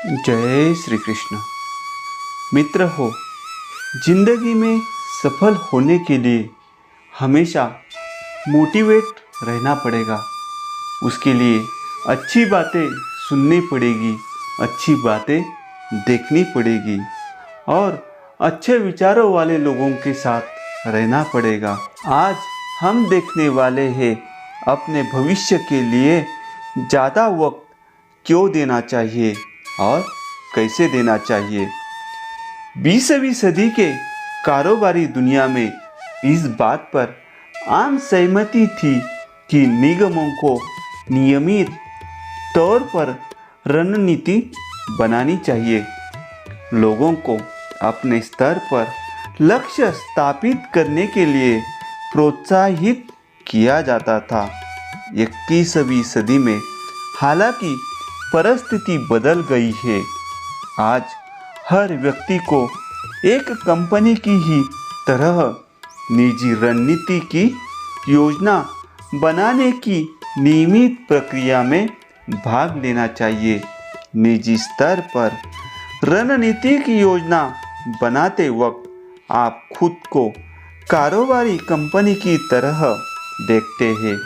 जय श्री कृष्ण। मित्र हो, जिंदगी में सफल होने के लिए हमेशा मोटिवेट रहना पड़ेगा। उसके लिए अच्छी बातें सुननी पड़ेगी, अच्छी बातें देखनी पड़ेगी और अच्छे विचारों वाले लोगों के साथ रहना पड़ेगा। आज हम देखने वाले हैं अपने भविष्य के लिए ज़्यादा वक्त क्यों देना चाहिए और कैसे देना चाहिए। 20वीं सदी के कारोबारी दुनिया में इस बात पर आम सहमति थी कि निगमों को नियमित तौर पर रणनीति बनानी चाहिए। लोगों को अपने स्तर पर लक्ष्य स्थापित करने के लिए प्रोत्साहित किया जाता था। 21वीं सदी में हालांकि परिस्थिति बदल गई है। आज हर व्यक्ति को एक कंपनी की ही तरह निजी रणनीति की योजना बनाने की नियमित प्रक्रिया में भाग लेना चाहिए। निजी स्तर पर रणनीति की योजना बनाते वक्त आप खुद को कारोबारी कंपनी की तरह देखते हैं।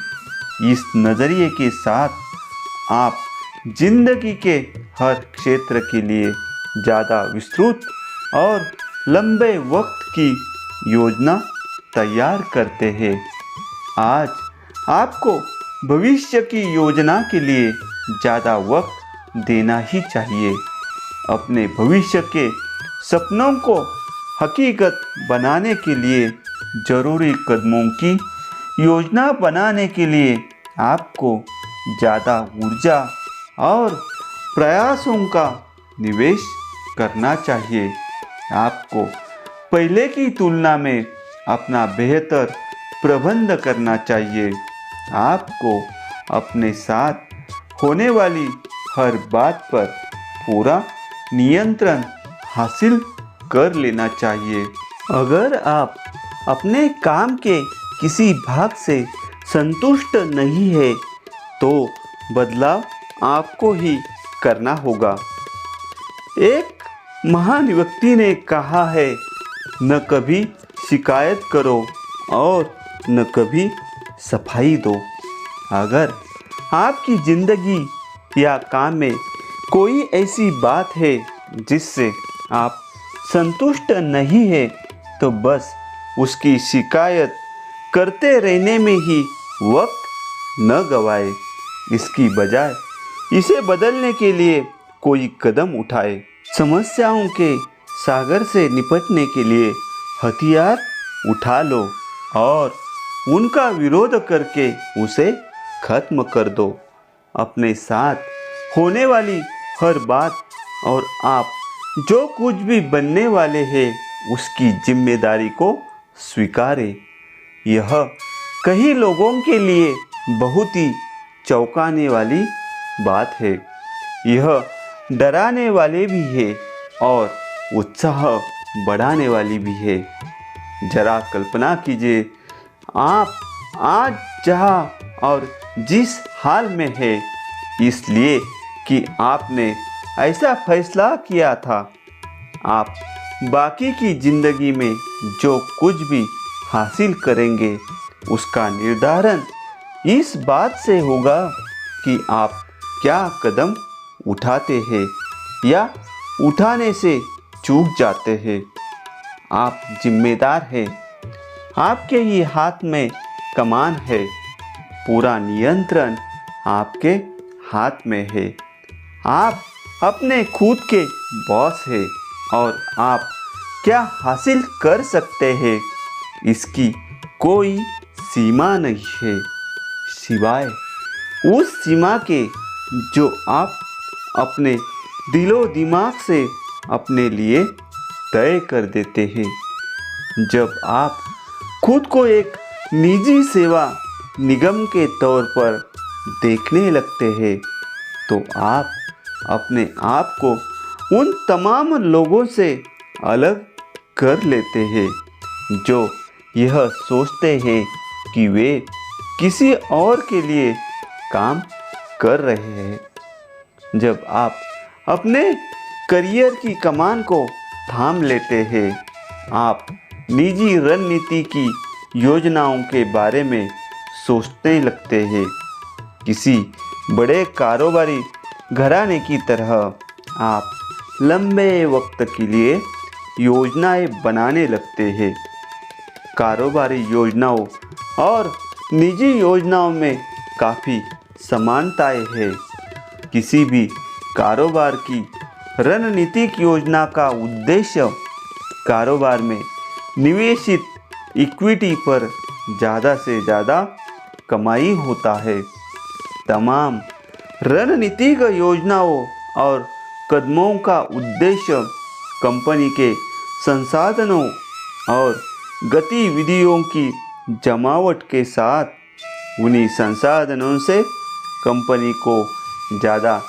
इस नज़रिए के साथ आप जिंदगी के हर क्षेत्र के लिए ज़्यादा विस्तृत और लंबे वक्त की योजना तैयार करते हैं। आज आपको भविष्य की योजना के लिए ज़्यादा वक्त देना ही चाहिए। अपने भविष्य के सपनों को हकीकत बनाने के लिए ज़रूरी कदमों की योजना बनाने के लिए आपको ज़्यादा ऊर्जा और प्रयासों का निवेश करना चाहिए। आपको पहले की तुलना में अपना बेहतर प्रबंध करना चाहिए। आपको अपने साथ होने वाली हर बात पर पूरा नियंत्रण हासिल कर लेना चाहिए। अगर आप अपने काम के किसी भाग से संतुष्ट नहीं है तो बदलाव आपको ही करना होगा। एक महान व्यक्ति ने कहा है, न कभी शिकायत करो और न कभी सफाई दो। अगर आपकी ज़िंदगी या काम में कोई ऐसी बात है जिससे आप संतुष्ट नहीं है तो बस उसकी शिकायत करते रहने में ही वक्त न गवाए। इसकी बजाय इसे बदलने के लिए कोई कदम उठाए। समस्याओं के सागर से निपटने के लिए हथियार उठा लो और उनका विरोध करके उसे खत्म कर दो। अपने साथ होने वाली हर बात और आप जो कुछ भी बनने वाले हैं उसकी जिम्मेदारी को स्वीकारें। यह कई लोगों के लिए बहुत ही चौंकाने वाली बात है। यह डराने वाले भी है और उत्साह बढ़ाने वाली भी है। जरा कल्पना कीजिए, आप आज जहाँ और जिस हाल में है इसलिए कि आपने ऐसा फैसला किया था। आप बाकी की ज़िंदगी में जो कुछ भी हासिल करेंगे उसका निर्धारण इस बात से होगा कि आप क्या कदम उठाते हैं या उठाने से चूक जाते हैं। आप जिम्मेदार हैं। आपके ही हाथ में कमान है। पूरा नियंत्रण आपके हाथ में है। आप अपने खुद के बॉस हैं और आप क्या हासिल कर सकते हैं इसकी कोई सीमा नहीं है, सिवाय उस सीमा के जो आप अपने दिलो दिमाग से अपने लिए तय कर देते हैं। जब आप खुद को एक निजी सेवा निगम के तौर पर देखने लगते हैं तो आप अपने आप को उन तमाम लोगों से अलग कर लेते हैं जो यह सोचते हैं कि वे किसी और के लिए काम कर रहे हैं। जब आप अपने करियर की कमान को थाम लेते हैं। आप निजी रणनीति की योजनाओं के बारे में सोचने लगते हैं। किसी बड़े कारोबारी घराने की तरह आप लंबे वक्त के लिए योजनाएं बनाने लगते हैं। कारोबारी योजनाओं और निजी योजनाओं में काफ़ी समानताएं हैं। किसी भी कारोबार की रणनीतिक योजना का उद्देश्य कारोबार में निवेशित इक्विटी पर ज़्यादा से ज़्यादा कमाई होता है। तमाम रणनीतिक योजनाओं और कदमों का उद्देश्य कंपनी के संसाधनों और गतिविधियों की जमावट के साथ उन्हीं संसाधनों से कंपनी को ज़्यादा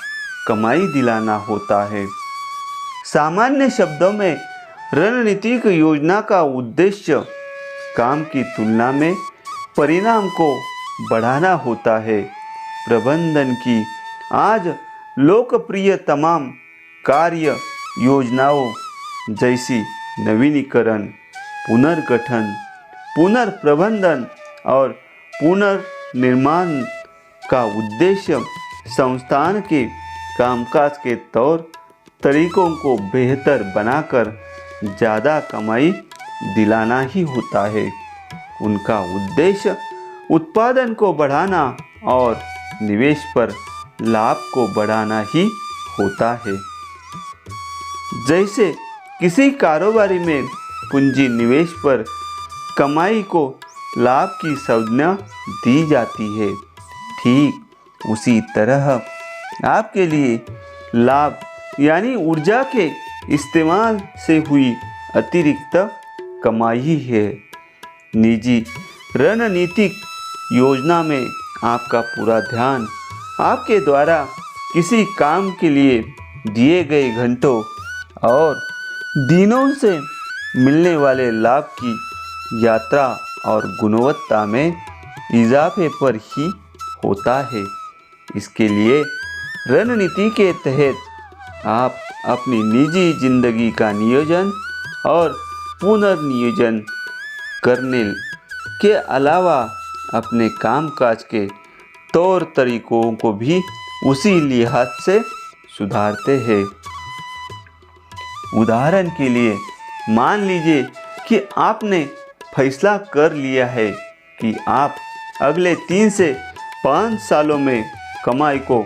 कमाई दिलाना होता है। सामान्य शब्दों में रणनीतिक योजना का उद्देश्य काम की तुलना में परिणाम को बढ़ाना होता है। प्रबंधन की आज लोकप्रिय तमाम कार्य योजनाओं जैसी नवीनीकरण, पुनर्गठन, पुनर्प्रबंधन और पुनर्निर्माण का उद्देश्य संस्थान के कामकाज के तौर तरीकों को बेहतर बनाकर ज़्यादा कमाई दिलाना ही होता है। उनका उद्देश्य उत्पादन को बढ़ाना और निवेश पर लाभ को बढ़ाना ही होता है। जैसे किसी कारोबारी में पूंजी निवेश पर कमाई को लाभ की संज्ञा दी जाती है, ठीक उसी तरह आपके लिए लाभ यानी ऊर्जा के इस्तेमाल से हुई अतिरिक्त कमाई है। निजी रणनीतिक योजना में आपका पूरा ध्यान आपके द्वारा किसी काम के लिए दिए गए घंटों और दिनों से मिलने वाले लाभ की यात्रा और गुणवत्ता में इजाफे पर ही होता है। इसके लिए रणनीति के तहत आप अपनी निजी जिंदगी का नियोजन और पुनर्नियोजन करने के अलावा अपने कामकाज के तौर तरीकों को भी उसी लिहाज से सुधारते हैं। उदाहरण के लिए मान लीजिए कि आपने फैसला कर लिया है कि आप अगले 3 से 5 सालों में कमाई को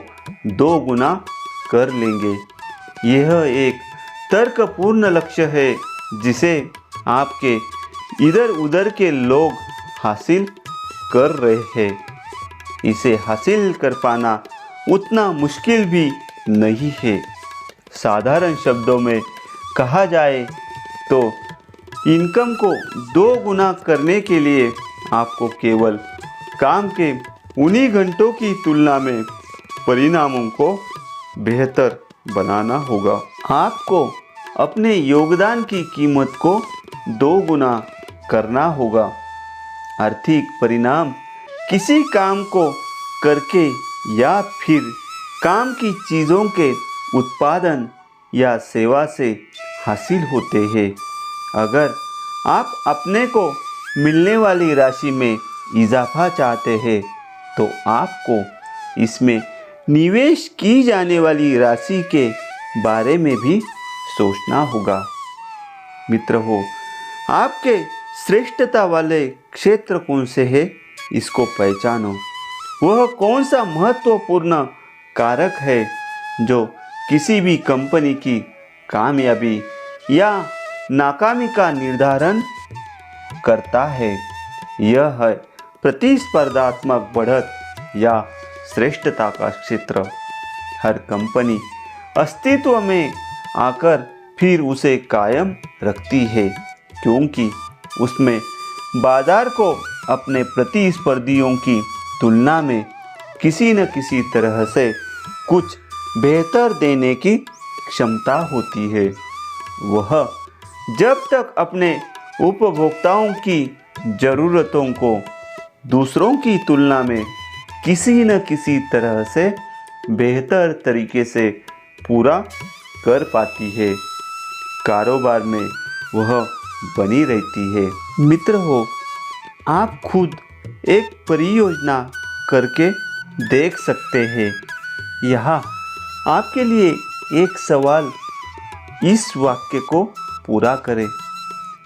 2 गुना कर लेंगे। यह एक तर्कपूर्ण लक्ष्य है जिसे आपके इधर उधर के लोग हासिल कर रहे हैं। इसे हासिल कर पाना उतना मुश्किल भी नहीं है। साधारण शब्दों में कहा जाए तो इनकम को 2 गुना करने के लिए आपको केवल काम के उन्हीं घंटों की तुलना में परिणामों को बेहतर बनाना होगा। आपको अपने योगदान की कीमत को 2 गुना करना होगा। आर्थिक परिणाम किसी काम को करके या फिर काम की चीज़ों के उत्पादन या सेवा से हासिल होते हैं। अगर आप अपने को मिलने वाली राशि में इजाफा चाहते हैं तो आपको इसमें निवेश की जाने वाली राशि के बारे में भी सोचना होगा। मित्र हो, आपके श्रेष्ठता वाले क्षेत्र कौन से है, इसको पहचानो। वह कौन सा महत्वपूर्ण कारक है जो किसी भी कंपनी की कामयाबी या नाकामी का निर्धारण करता है। यह है प्रतिस्पर्धात्मक बढ़त या श्रेष्ठता का क्षेत्र। हर कंपनी अस्तित्व में आकर फिर उसे कायम रखती है क्योंकि उसमें बाजार को अपने प्रतिस्पर्धियों की तुलना में किसी न किसी तरह से कुछ बेहतर देने की क्षमता होती है। वह जब तक अपने उपभोक्ताओं की ज़रूरतों को दूसरों की तुलना में किसी न किसी तरह से बेहतर तरीके से पूरा कर पाती है। कारोबार में वह बनी रहती है। मित्र हो, आप खुद एक परियोजना करके देख सकते हैं। यहाँ आपके लिए एक सवाल, इस वाक्य को पूरा करें।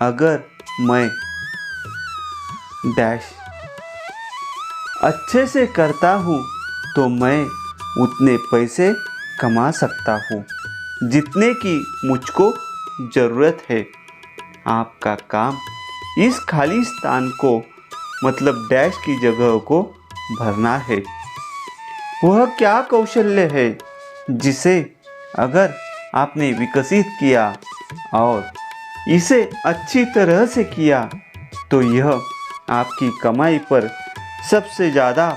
अगर मैं डैश अच्छे से करता हूँ तो मैं उतने पैसे कमा सकता हूँ जितने की मुझको ज़रूरत है। आपका काम इस खाली स्थान को मतलब डैश की जगह को भरना है। वह क्या कौशल्य है जिसे अगर आपने विकसित किया और इसे अच्छी तरह से किया तो यह आपकी कमाई पर सबसे ज़्यादा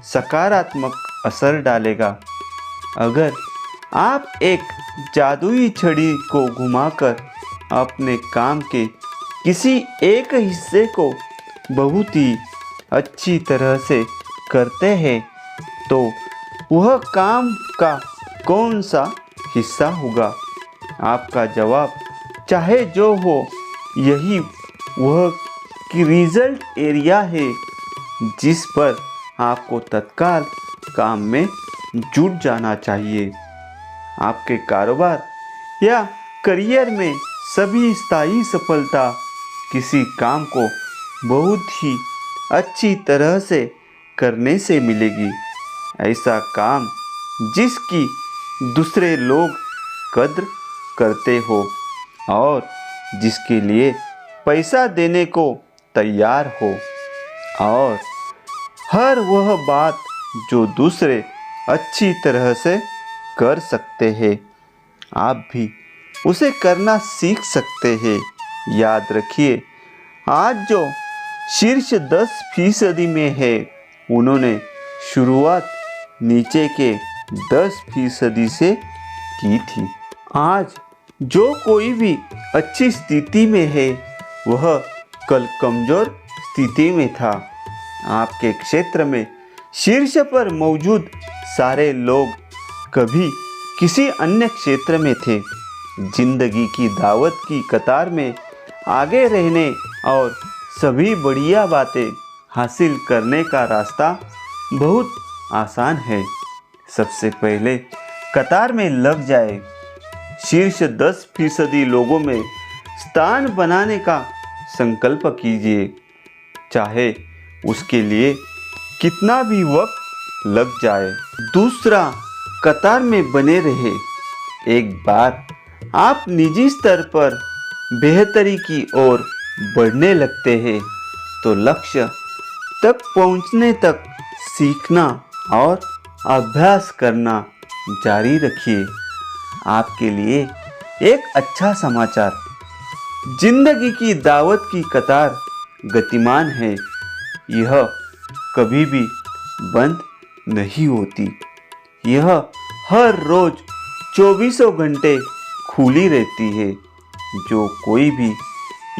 सकारात्मक असर डालेगा। अगर आप एक जादुई छड़ी को घुमाकर अपने काम के किसी एक हिस्से को बहुत ही अच्छी तरह से करते हैं तो वह काम का कौन सा हिस्सा होगा? आपका जवाब चाहे जो हो, यही वह की रिजल्ट एरिया है जिस पर आपको तत्काल काम में जुट जाना चाहिए। आपके कारोबार या करियर में सभी स्थायी सफलता किसी काम को बहुत ही अच्छी तरह से करने से मिलेगी। ऐसा काम जिसकी दूसरे लोग कद्र करते हो और जिसके लिए पैसा देने को तैयार हो, और हर वह बात जो दूसरे अच्छी तरह से कर सकते हैं, आप भी उसे करना सीख सकते हैं। याद रखिए, आज जो शीर्ष 10% में है, उन्होंने शुरुआत नीचे के 10% से की थी। आज जो कोई भी अच्छी स्थिति में है, वह कल कमज़ोर स्थिति में था। आपके क्षेत्र में शीर्ष पर मौजूद सारे लोग कभी किसी अन्य क्षेत्र में थे। जिंदगी की दावत की कतार में आगे रहने और सभी बढ़िया बातें हासिल करने का रास्ता बहुत आसान है। सबसे पहले कतार में लग जाए। शीर्ष 10% लोगों में स्थान बनाने का संकल्प कीजिए, चाहे उसके लिए कितना भी वक्त लग जाए। दूसरा, कतार में बने रहे। एक बार आप निजी स्तर पर बेहतरी की ओर बढ़ने लगते हैं तो लक्ष्य तक पहुंचने तक सीखना और अभ्यास करना जारी रखिए। आपके लिए एक अच्छा समाचार, जिंदगी की दावत की कतार गतिमान है। यह कभी भी बंद नहीं होती। यह हर रोज 24 घंटे खुली रहती है। जो कोई भी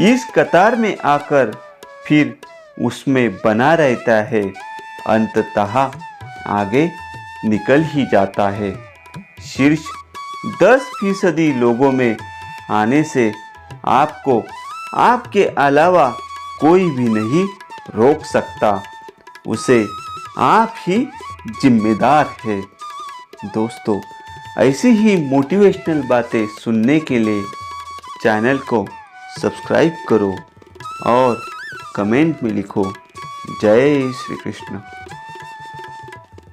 इस कतार में आकर फिर उसमें बना रहता है, अंततः आगे निकल ही जाता है। शीर्ष 10% लोगों में आने से आपको आपके अलावा कोई भी नहीं रोक सकता। उसे आप ही जिम्मेदार है। दोस्तों, ऐसी ही मोटिवेशनल बातें सुनने के लिए चैनल को सब्सक्राइब करो और कमेंट में लिखो, जय श्री कृष्ण।